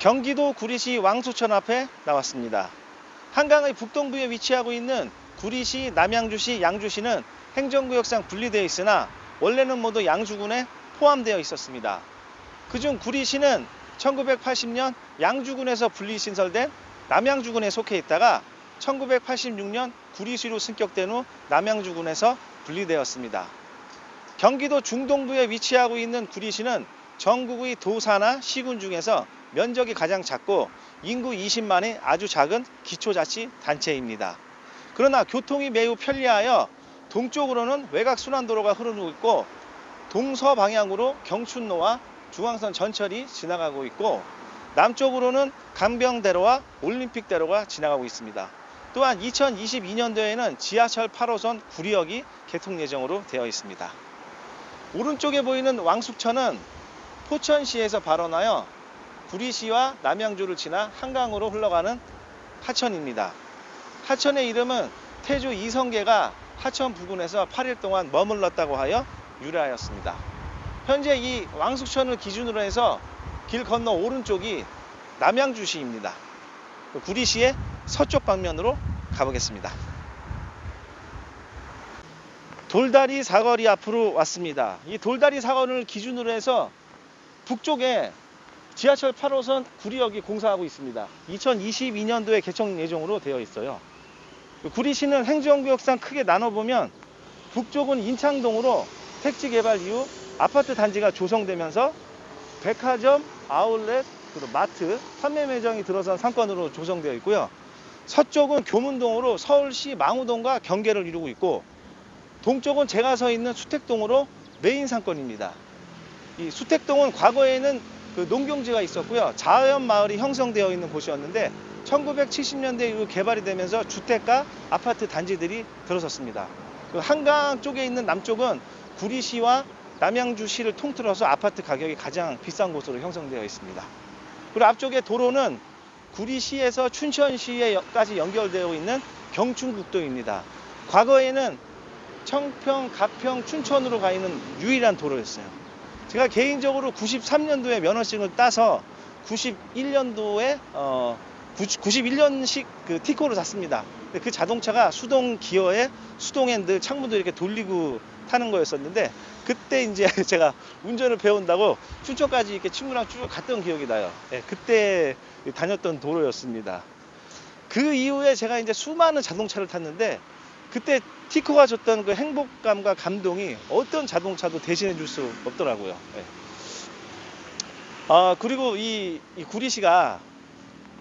경기도 구리시 왕수천 앞에 나왔습니다. 한강의 북동부에 위치하고 있는 구리시, 남양주시, 양주시는 행정구역상 분리되어 있으나 원래는 모두 양주군에 포함되어 있었습니다. 그중 구리시는 1980년 양주군에서 분리신설된 남양주군에 속해 있다가 1986년 구리시로 승격된 후 남양주군에서 분리되었습니다. 경기도 중동부에 위치하고 있는 구리시는 전국의 도사나 시군 중에서 면적이 가장 작고 인구 20만의 아주 작은 기초자치단체입니다. 그러나 교통이 매우 편리하여 동쪽으로는 외곽순환도로가 흐르고 있고 동서방향으로 경춘로와 중앙선 전철이 지나가고 있고 남쪽으로는 강병대로와 올림픽대로가 지나가고 있습니다. 또한 2022년도에는 지하철 8호선 구리역이 개통 예정으로 되어 있습니다. 오른쪽에 보이는 왕숙천은 포천시에서 발원하여 구리시와 남양주를 지나 한강으로 흘러가는 하천입니다. 하천의 이름은 태조 이성계가 하천 부근에서 8일 동안 머물렀다고 하여 유래하였습니다. 현재 이 왕숙천을 기준으로 해서 길 건너 오른쪽이 남양주시입니다. 구리시의 서쪽 방면으로 가보겠습니다. 돌다리 사거리 앞으로 왔습니다. 이 돌다리 사거리를 기준으로 해서 북쪽에 지하철 8호선 구리역이 공사하고 있습니다. 2022년도에 개통 예정으로 되어 있어요. 구리시는 행정구역상 크게 나눠보면 북쪽은 인창동으로 택지 개발 이후 아파트 단지가 조성되면서 백화점, 아울렛, 그리고 마트, 판매 매장이 들어선 상권으로 조성되어 있고요. 서쪽은 교문동으로 서울시 망우동과 경계를 이루고 있고 동쪽은 제가 서 있는 수택동으로 메인 상권입니다. 이 수택동은 과거에는 농경지가 있었고요. 자연마을이 형성되어 있는 곳이었는데 1970년대 이후 개발이 되면서 주택과 아파트 단지들이 들어섰습니다. 한강 쪽에 있는 남쪽은 구리시와 남양주시를 통틀어서 아파트 가격이 가장 비싼 곳으로 형성되어 있습니다. 그리고 앞쪽에 도로는 구리시에서 춘천시에까지 연결되어 있는 경춘국도입니다. 과거에는 청평, 가평, 춘천으로 가 있는 유일한 도로였어요. 제가 개인적으로 93년도에 면허증을 따서 91년도에 91년식 그 티코를 샀습니다. 그 자동차가 수동 기어에 수동 핸들 창문도 이렇게 돌리고 타는 거였었는데 그때 이제 제가 운전을 배운다고 춘천까지 이렇게 친구랑 쭉 갔던 기억이 나요. 네, 그때 다녔던 도로였습니다. 그 이후에 제가 이제 수많은 자동차를 탔는데 그때 티코가 줬던 그 행복감과 감동이 어떤 자동차도 대신해 줄 수 없더라고요. 네. 그리고 이 구리시가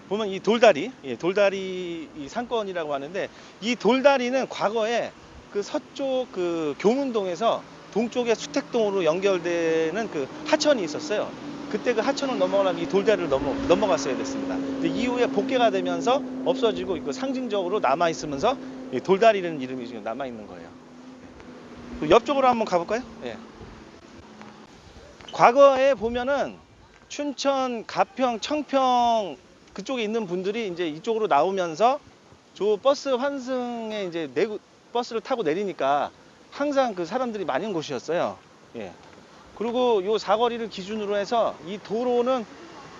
보면 이 돌다리, 돌다리 이 상권이라고 하는데 이 돌다리는 과거에 그 서쪽 그 교문동에서 동쪽의 수택동으로 연결되는 그 하천이 있었어요. 그때 그 하천을 넘어가려면 이 돌다리를 넘어갔어야 됐습니다. 근데 이후에 복개가 되면서 없어지고 있고 상징적으로 남아 있으면서 이 돌다리라는 이름이 지금 남아 있는 거예요. 옆쪽으로 한번 가볼까요? 예. 과거에 보면은 춘천, 가평, 청평 그쪽에 있는 분들이 이제 이쪽으로 나오면서 저 버스 환승에 이제 버스를 타고 내리니까 항상 그 사람들이 많은 곳이었어요. 예. 그리고 요 사거리를 기준으로 해서 이 도로는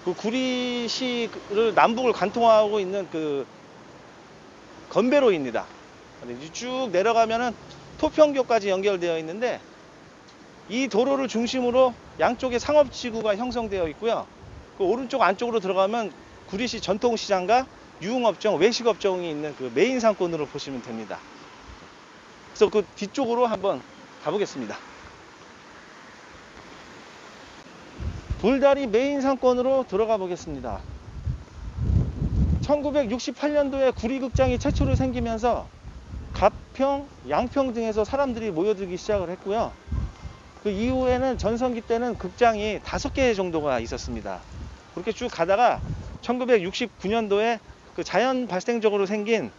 그 구리시를 남북을 관통하고 있는 그 건배로입니다. 쭉 내려가면은 토평교까지 연결되어 있는데 이 도로를 중심으로 양쪽에 상업지구가 형성되어 있고요. 그 오른쪽 안쪽으로 들어가면 구리시 전통시장과 유흥업종, 외식업종이 있는 그 메인 상권으로 보시면 됩니다. 그래서 그 뒤쪽으로 한번 가보겠습니다. 돌다리 메인 상권으로 들어가 보겠습니다. 1968년도에 구리극장이 최초로 생기면서 가평, 양평 등에서 사람들이 모여들기 시작을 했고요. 그 이후에는 전성기 때는 극장이 5개 정도가 있었습니다. 그렇게 쭉 가다가 1969년도에 그 자연 발생적으로 생긴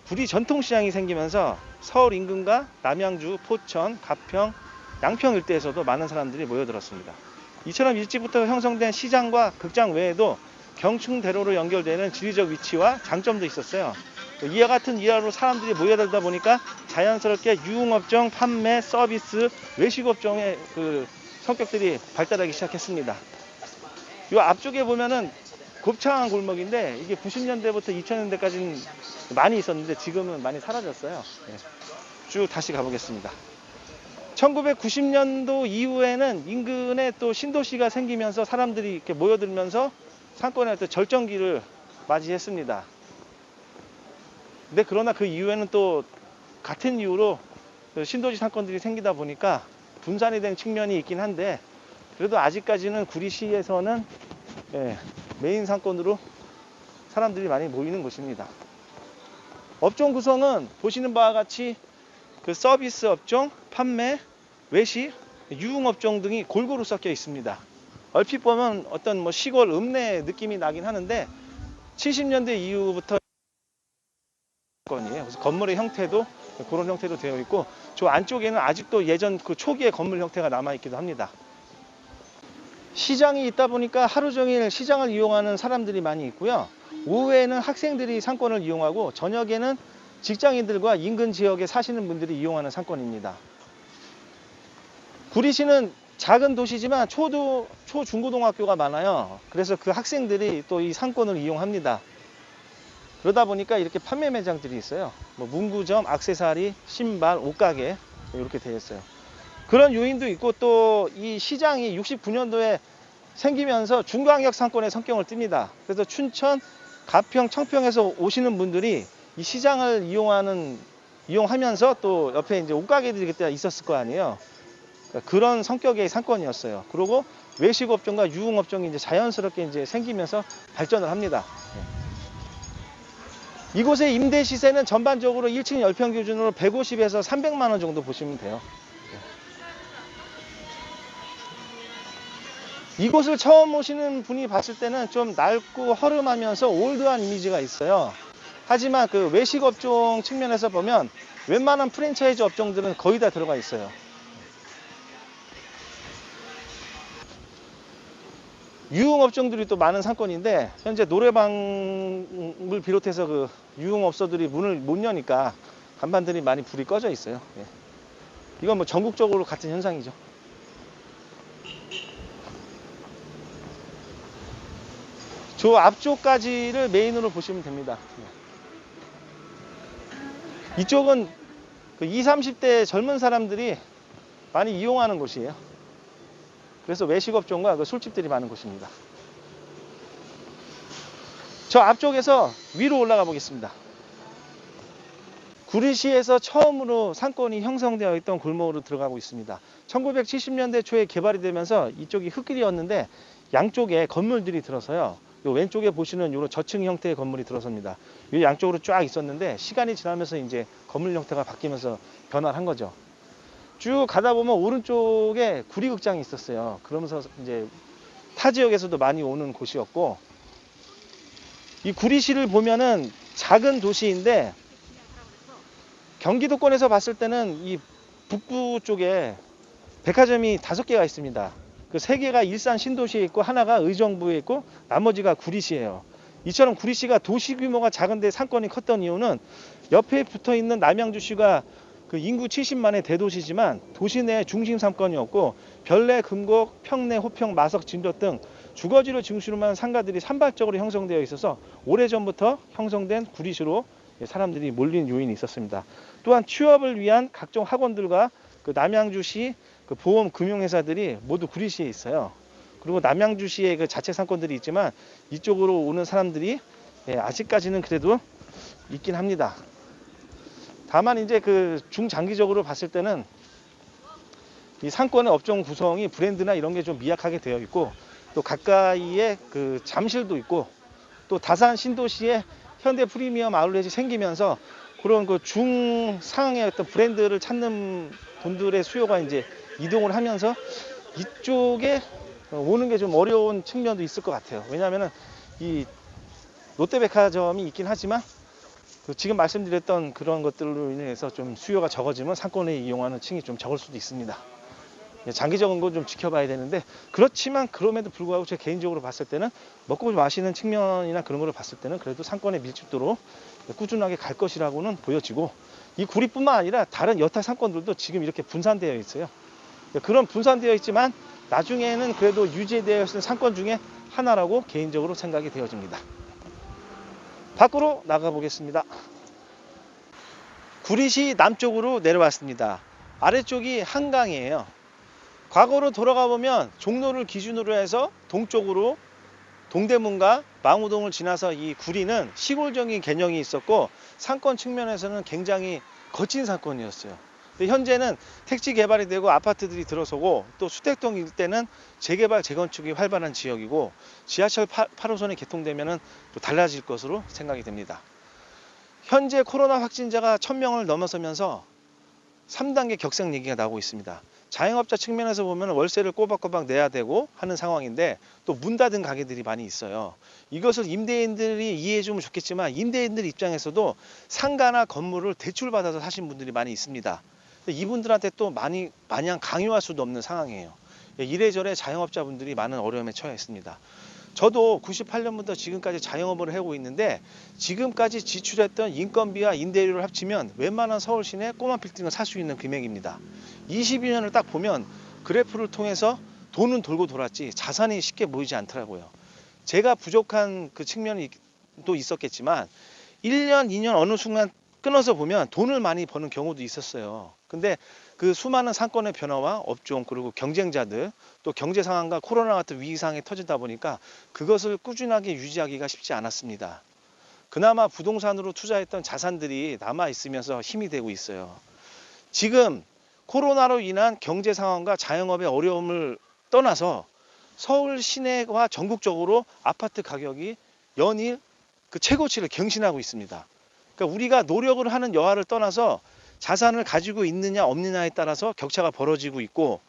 구리 전통시장이 생기면서 서울 인근과 남양주, 포천, 가평, 양평 일대에서도 많은 사람들이 모여들었습니다. 이처럼 일찍부터 형성된 시장과 극장 외에도 경충대로로 연결되는 지리적 위치와 장점도 있었어요. 이와 같은 일화로 사람들이 모여들다 보니까 자연스럽게 유흥업종, 판매, 서비스, 외식업종의 그 성격들이 발달하기 시작했습니다. 이 앞쪽에 보면은 곱창 골목인데 이게 90년대부터 2000년대까지는 많이 있었는데 지금은 많이 사라졌어요. 네. 쭉 다시 가보겠습니다. 1990년도 이후에는 인근에 또 신도시가 생기면서 사람들이 이렇게 모여들면서 상권의 어떤 절정기를 맞이했습니다. 근데 그러나 그 이후에는 또 같은 이유로 신도시 상권들이 생기다 보니까 분산이 된 측면이 있긴 한데 그래도 아직까지는 구리시에서는 메인 상권으로 사람들이 많이 모이는 곳입니다. 업종 구성은 보시는 바와 같이 그 서비스 업종, 판매, 외식, 유흥업종 등이 골고루 섞여 있습니다. 얼핏 보면 어떤 뭐 시골 읍내 느낌이 나긴 하는데 70년대 이후부터 건이에요. 그래서 건물의 형태도 그런 형태로 되어 있고 저 안쪽에는 아직도 예전 그 초기의 건물 형태가 남아 있기도 합니다. 시장이 있다 보니까 하루 종일 시장을 이용하는 사람들이 많이 있고요. 오후에는 학생들이 상권을 이용하고 저녁에는 직장인들과 인근 지역에 사시는 분들이 이용하는 상권입니다. 구리시는 작은 도시지만 초중고등학교가 많아요. 그래서 그 학생들이 또 이 상권을 이용합니다. 그러다 보니까 이렇게 판매 매장들이 있어요. 뭐 문구점, 액세서리, 신발, 옷가게 이렇게 되어 있어요. 그런 요인도 있고 또 이 시장이 69년도에 생기면서 중광역 상권의 성격을 띱니다. 그래서 춘천, 가평, 청평에서 오시는 분들이 이 시장을 이용하면서 또 옆에 이제 옷가게들이 그때 있었을 거 아니에요. 그러니까 그런 성격의 상권이었어요. 그리고 외식업종과 유흥업종이 이제 자연스럽게 이제 생기면서 발전을 합니다. 이곳의 임대 시세는 전반적으로 1층 10평 기준으로 150에서 300만 원 정도 보시면 돼요. 이곳을 처음 오시는 분이 봤을 때는 좀 낡고 허름하면서 올드한 이미지가 있어요. 하지만 그 외식업종 측면에서 보면 웬만한 프랜차이즈 업종들은 거의 다 들어가 있어요. 유흥업종들이 또 많은 상권인데 현재 노래방을 비롯해서 그 유흥업소들이 문을 못 여니까 간판들이 많이 불이 꺼져 있어요. 이건 뭐 전국적으로 같은 현상이죠. 저 앞쪽까지를 메인으로 보시면 됩니다. 이쪽은 그 20, 30대 젊은 사람들이 많이 이용하는 곳이에요. 그래서 외식업종과 그 술집들이 많은 곳입니다. 저 앞쪽에서 위로 올라가 보겠습니다. 구리시에서 처음으로 상권이 형성되어 있던 골목으로 들어가고 있습니다. 1970년대 초에 개발이 되면서 이쪽이 흙길이었는데 양쪽에 건물들이 들어서요. 요 왼쪽에 보시는 요런 저층 형태의 건물이 들어섭니다. 이 양쪽으로 쫙 있었는데 시간이 지나면서 이제 건물 형태가 바뀌면서 변화를 한 거죠. 쭉 가다 보면 오른쪽에 구리극장이 있었어요. 그러면서 이제 타 지역에서도 많이 오는 곳이었고, 이 구리시를 보면은 작은 도시인데 경기도권에서 봤을 때는 이 북부 쪽에 백화점이 5개가 있습니다. 그 3개가 일산 신도시에 있고 하나가 의정부에 있고 나머지가 구리시예요. 이처럼 구리시가 도시 규모가 작은데 상권이 컸던 이유는 옆에 붙어 있는 남양주시가 그 인구 70만의 대도시지만 도시 내 중심 상권이었고 별내, 금곡, 평내, 호평, 마석, 진도 등 주거지를 중심으로 한 상가들이 산발적으로 형성되어 있어서 오래전부터 형성된 구리시로 사람들이 몰리는 요인이 있었습니다. 또한 취업을 위한 각종 학원들과 그 남양주시 그 보험 금융회사들이 모두 구리시에 있어요. 그리고 남양주시에 그 자체 상권들이 있지만 이쪽으로 오는 사람들이 아직까지는 그래도 있긴 합니다. 다만 이제 그 중장기적으로 봤을 때는 이 상권의 업종 구성이 브랜드나 이런 게 좀 미약하게 되어 있고 또 가까이에 그 잠실도 있고 또 다산 신도시에 현대 프리미엄 아울렛이 생기면서 그런 그 중상의 어떤 브랜드를 찾는 분들의 수요가 이제 이동을 하면서 이쪽에 오는 게 좀 어려운 측면도 있을 것 같아요. 왜냐하면은 이 롯데백화점이 있긴 하지만 그 지금 말씀드렸던 그런 것들로 인해서 좀 수요가 적어지면 상권을 이용하는 층이 좀 적을 수도 있습니다. 장기적인 건 좀 지켜봐야 되는데 그렇지만 그럼에도 불구하고 제 개인적으로 봤을 때는 먹고 마시는 측면이나 그런 걸 봤을 때는 그래도 상권의 밀집도로 꾸준하게 갈 것이라고는 보여지고 이 구리뿐만 아니라 다른 여타 상권들도 지금 이렇게 분산되어 있어요. 그런 분산되어 있지만 나중에는 그래도 유지되어 있는 상권 중에 하나라고 개인적으로 생각이 되어집니다. 밖으로 나가 보겠습니다. 구리시 남쪽으로 내려왔습니다. 아래쪽이 한강이에요. 과거로 돌아가 보면 종로를 기준으로 해서 동쪽으로 동대문과 망우동을 지나서 이 구리는 시골적인 개념이 있었고 상권 측면에서는 굉장히 거친 상권이었어요. 근데 현재는 택지 개발이 되고 아파트들이 들어서고 또 수택동 일대는 재개발 재건축이 활발한 지역이고 지하철 8호선이 개통되면 또 달라질 것으로 생각이 됩니다. 현재 코로나 확진자가 1000명을 넘어서면서 3단계 격상 얘기가 나오고 있습니다. 자영업자 측면에서 보면 월세를 꼬박꼬박 내야 되고 하는 상황인데 또 문 닫은 가게들이 많이 있어요. 이것을 임대인들이 이해해 주면 좋겠지만 임대인들 입장에서도 상가나 건물을 대출받아서 사신 분들이 많이 있습니다. 이분들한테 또 마냥 강요할 수도 없는 상황이에요. 이래저래 자영업자분들이 많은 어려움에 처해 있습니다. 저도 98년부터 지금까지 자영업을 하고 있는데 지금까지 지출했던 인건비와 임대료를 합치면 웬만한 서울 시내 꼬마 빌딩을 살 수 있는 금액입니다. 22년을 딱 보면 그래프를 통해서 돈은 돌고 돌았지 자산이 쉽게 모이지 않더라고요. 제가 부족한 그 측면이 또 있었겠지만 1년, 2년 어느 순간 끊어서 보면 돈을 많이 버는 경우도 있었어요. 근데 그 수많은 상권의 변화와 업종 그리고 경쟁자들 또 경제 상황과 코로나 같은 위기 상황이 터지다 보니까 그것을 꾸준하게 유지하기가 쉽지 않았습니다. 그나마 부동산으로 투자했던 자산들이 남아 있으면서 힘이 되고 있어요. 지금 코로나로 인한 경제 상황과 자영업의 어려움을 떠나서 서울 시내와 전국적으로 아파트 가격이 연일 그 최고치를 경신하고 있습니다. 그러니까 우리가 노력을 하는 여하를 떠나서 자산을 가지고 있느냐 없느냐에 따라서 격차가 벌어지고 있고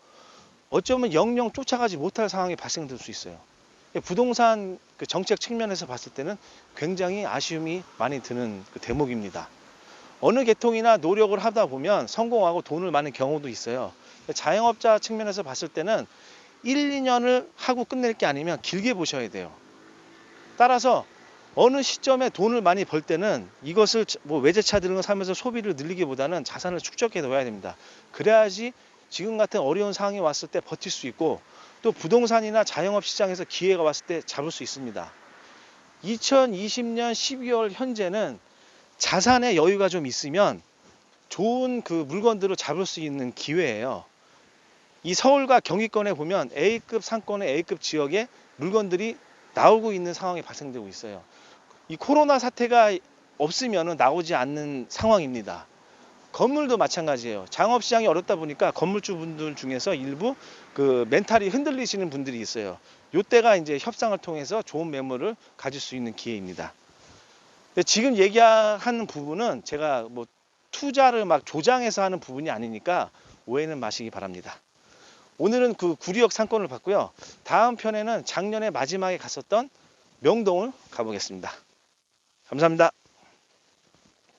어쩌면 영영 쫓아가지 못할 상황이 발생될 수 있어요. 부동산 그 정책 측면에서 봤을 때는 굉장히 아쉬움이 많이 드는 그 대목입니다. 어느 계통이나 노력을 하다 보면 성공하고 돈을 많은 경우도 있어요. 자영업자 측면에서 봤을 때는 1, 2년을 하고 끝낼 게 아니면 길게 보셔야 돼요. 따라서 어느 시점에 돈을 많이 벌 때는 이것을 뭐 외제차 들은 거 사면서 소비를 늘리기보다는 자산을 축적해 놓아야 됩니다. 그래야지 지금 같은 어려운 상황이 왔을 때 버틸 수 있고 또 부동산이나 자영업 시장에서 기회가 왔을 때 잡을 수 있습니다. 2020년 12월 현재는 자산의 여유가 좀 있으면 좋은 그 물건들을 잡을 수 있는 기회예요. 이 서울과 경기권에 보면 A급 상권의 A급 지역에 물건들이 나오고 있는 상황이 발생되고 있어요. 이 코로나 사태가 없으면 나오지 않는 상황입니다. 건물도 마찬가지예요. 장업시장이 어렵다 보니까 건물주분들 중에서 일부 그 멘탈이 흔들리시는 분들이 있어요. 이때가 이제 협상을 통해서 좋은 매물을 가질 수 있는 기회입니다. 지금 얘기한 부분은 제가 뭐 투자를 막 조장해서 하는 부분이 아니니까 오해는 마시기 바랍니다. 오늘은 그 구리역 상권을 봤고요. 다음 편에는 작년에 마지막에 갔었던 명동을 가보겠습니다. 감사합니다.